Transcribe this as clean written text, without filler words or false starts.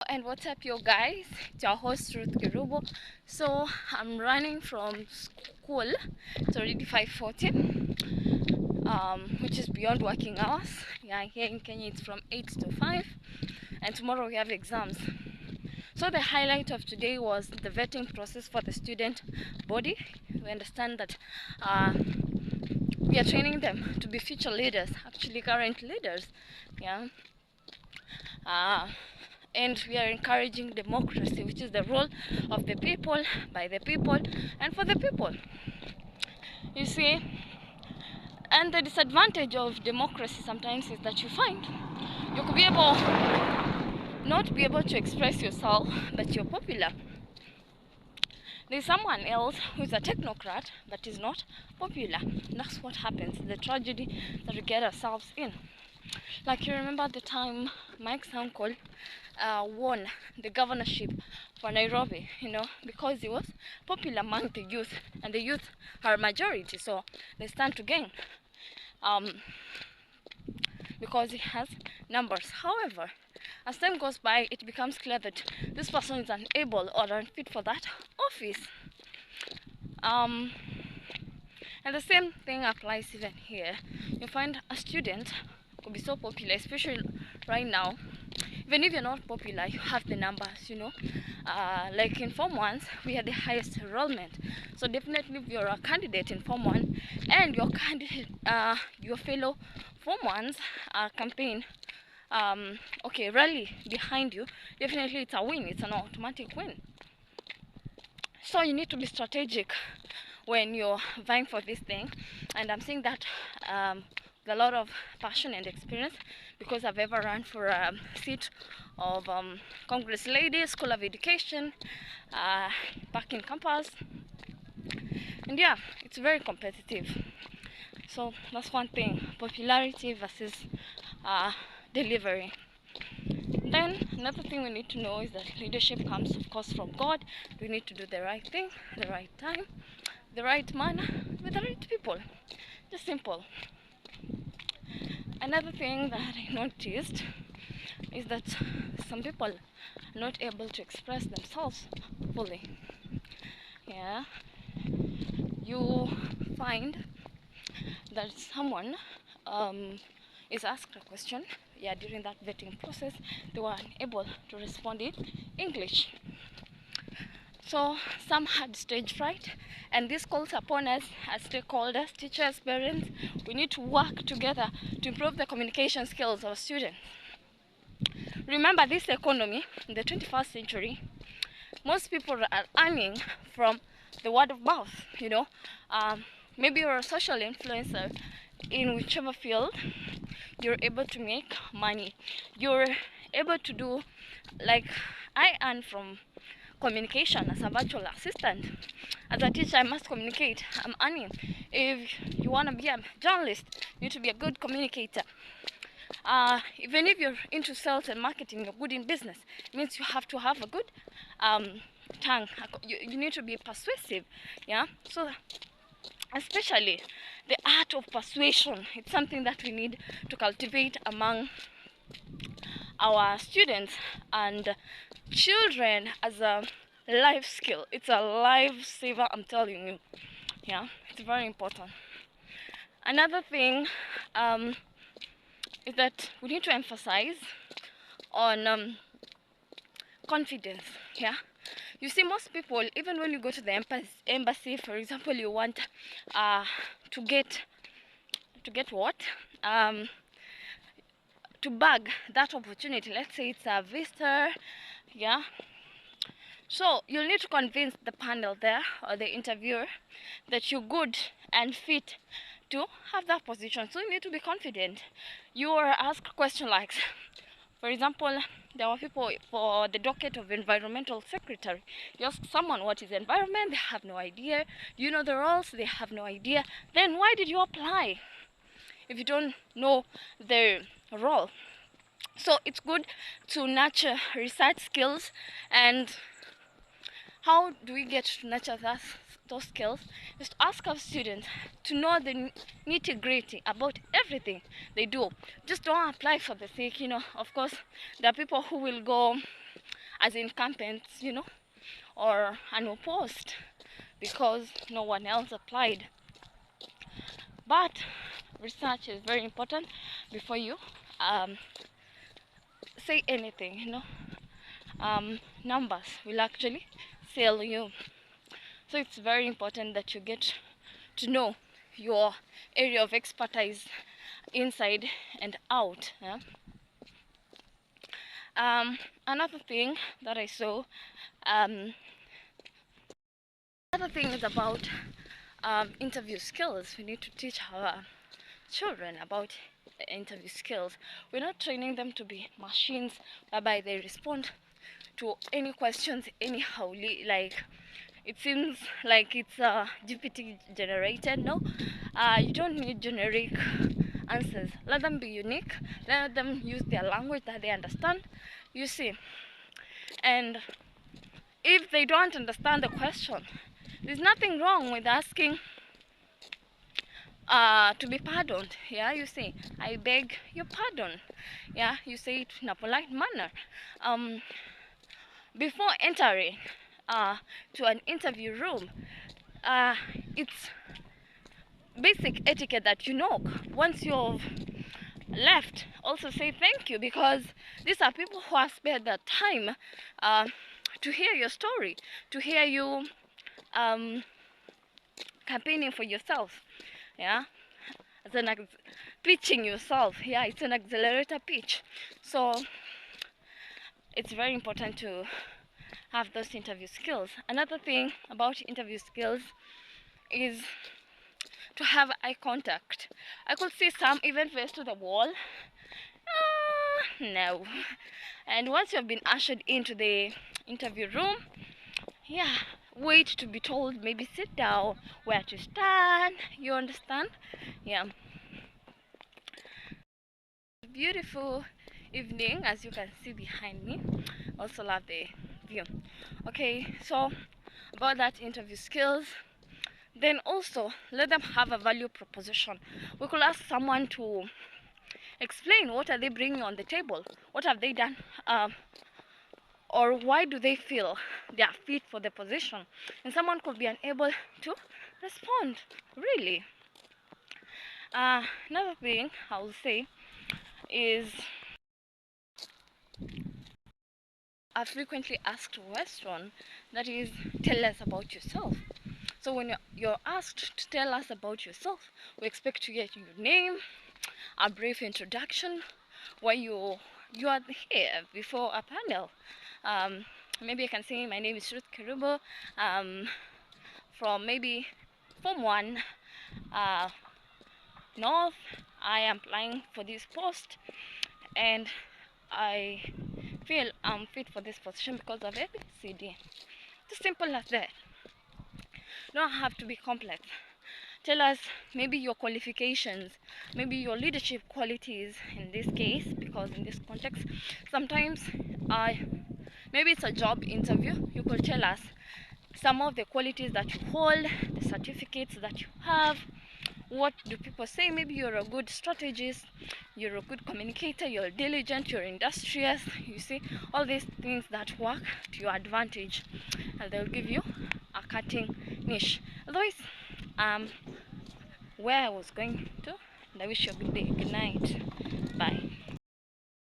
and what's up, yo guys? It's your host Ruth Kirubo. So I'm running from school. It's already 5:40, which is beyond working hours. Yeah, here in Kenya it's from 8 to 5, and tomorrow we have exams. So the highlight of today was the vetting process for the student body. We understand that we are training them to be future leaders, actually current leaders. Yeah. And we are encouraging democracy, which is the role of the people, by the people, and for the people. You see, and the disadvantage of democracy sometimes is that you find you could be able not be able to express yourself, but you're popular. There's someone else who's a technocrat but is not popular. That's what happens, the tragedy that we get ourselves in. Like, you remember the time Mike's uncle won the governorship for Nairobi, because he was popular among the youth, and the youth are a majority, so they stand to gain because he has numbers. However, as time goes by, it becomes clear that this person is unable or unfit for that office. And the same thing applies even here. You find a student could be so popular, especially right now. Even if you're not popular, you have the numbers, like in Form 1, we had the highest enrollment. So definitely if you're a candidate in Form 1 and your fellow Form 1s campaign, rally behind you, definitely it's a win, it's an automatic win. So you need to be strategic when you're vying for this thing, and I'm saying that with a lot of passion and experience, because I've ever run for a seat of Congress Lady, School of Education, back in campus, and yeah, it's very competitive. So that's one thing, popularity versus delivery. Then another thing we need to know is that leadership comes, of course, from God. We need to do the right thing, the right time, the right manner, with the right people. Just simple. Another thing that I noticed is that some people are not able to express themselves fully. Yeah, you find that someone is asked a question. Yeah, during that vetting process, they were unable to respond in English. So some had stage fright, and this calls upon us as stakeholders, teachers, parents. We need to work together to improve the communication skills of students. Remember, this economy in the 21st century, most people are earning from the word of mouth. Maybe you're a social influencer in whichever field, you're able to make money. You're able to do, like, I earn from communication as a virtual assistant. As a teacher, I must communicate. I'm earning. If you want to be a journalist, you need to be a good communicator. Even if you're into sales and marketing, you're good in business, it means you have to have a good tongue. You need to be persuasive. Yeah, so especially the art of persuasion, it's something that we need to cultivate among our students and children as a life skill. It's a lifesaver, I'm telling you. Yeah, it's very important. Another thing is that we need to emphasize on confidence. Yeah, you see, most people, even when you go to the embassy, for example, you want to get what, to bag that opportunity. Let's say it's a visitor. Yeah, so you'll need to convince the panel there or the interviewer that you're good and fit to have that position. So you need to be confident. You are asked questions like, for example, there were people for the docket of environmental secretary. You ask someone what is environment, they have no idea. You know the roles, they have no idea. Then why did you apply if you don't know the role? So it's good to nurture research skills. And how do we get to nurture those skills? Is to ask our students to know the nitty-gritty about everything they do. Just don't apply for the sake, of course, there are people who will go as incumbents, or unopposed, because no one else applied. But research is very important before you say anything. Numbers will actually sell you. So it's very important that you get to know your area of expertise inside and out. Yeah? Another thing that I saw, another thing is about interview skills. We need to teach our children about interview skills. We're not training them to be machines whereby they respond to any questions anyhow, like it seems like it's GPT generated. No, you don't need generic answers. Let them be unique. Let them use their language that they understand. You see, and if they don't understand the question, there's nothing wrong with asking to be pardoned. Yeah, you say, I beg your pardon. Yeah, you say it in a polite manner. Before entering to an interview room, it's basic etiquette that once you've left, also say thank you, because these are people who have spared their time to hear your story, to hear you campaigning for yourself. Yeah, it's pitching yourself. Yeah, it's an accelerator pitch. So it's very important to have those interview skills. Another thing about interview skills is to have eye contact. I could see some even face to the wall. No. And once you've been ushered into the interview room, yeah, wait to be told, maybe sit down, where to stand. You understand? Yeah. Beautiful evening, as you can see behind me. Also love the view. Okay, so about that interview skills, then also let them have a value proposition. We could ask someone to explain what are they bringing on the table, what have they done, or why do they feel they are fit for the position, and someone could be unable to respond, really. Another thing I will say is a frequently asked question, that is, tell us about yourself. So when you're asked to tell us about yourself, we expect to get your name, a brief introduction, why you are here before a panel. Maybe I can say my name is Ruth Kerubo, from maybe Form 1 North. I am applying for this post, and I feel I'm fit for this position because of ABCD. It's simple as that. Don't have to be complex. Tell us maybe your qualifications, maybe your leadership qualities in this case, because in this context, sometimes maybe it's a job interview. You could tell us some of the qualities that you hold, the certificates that you have. What do people say? Maybe you're a good strategist, you're a good communicator, you're diligent, you're industrious. You see, all these things that work to your advantage, and they'll give you a cutting niche. Otherwise, where I was going to, and I wish you a good day. Good night. Bye.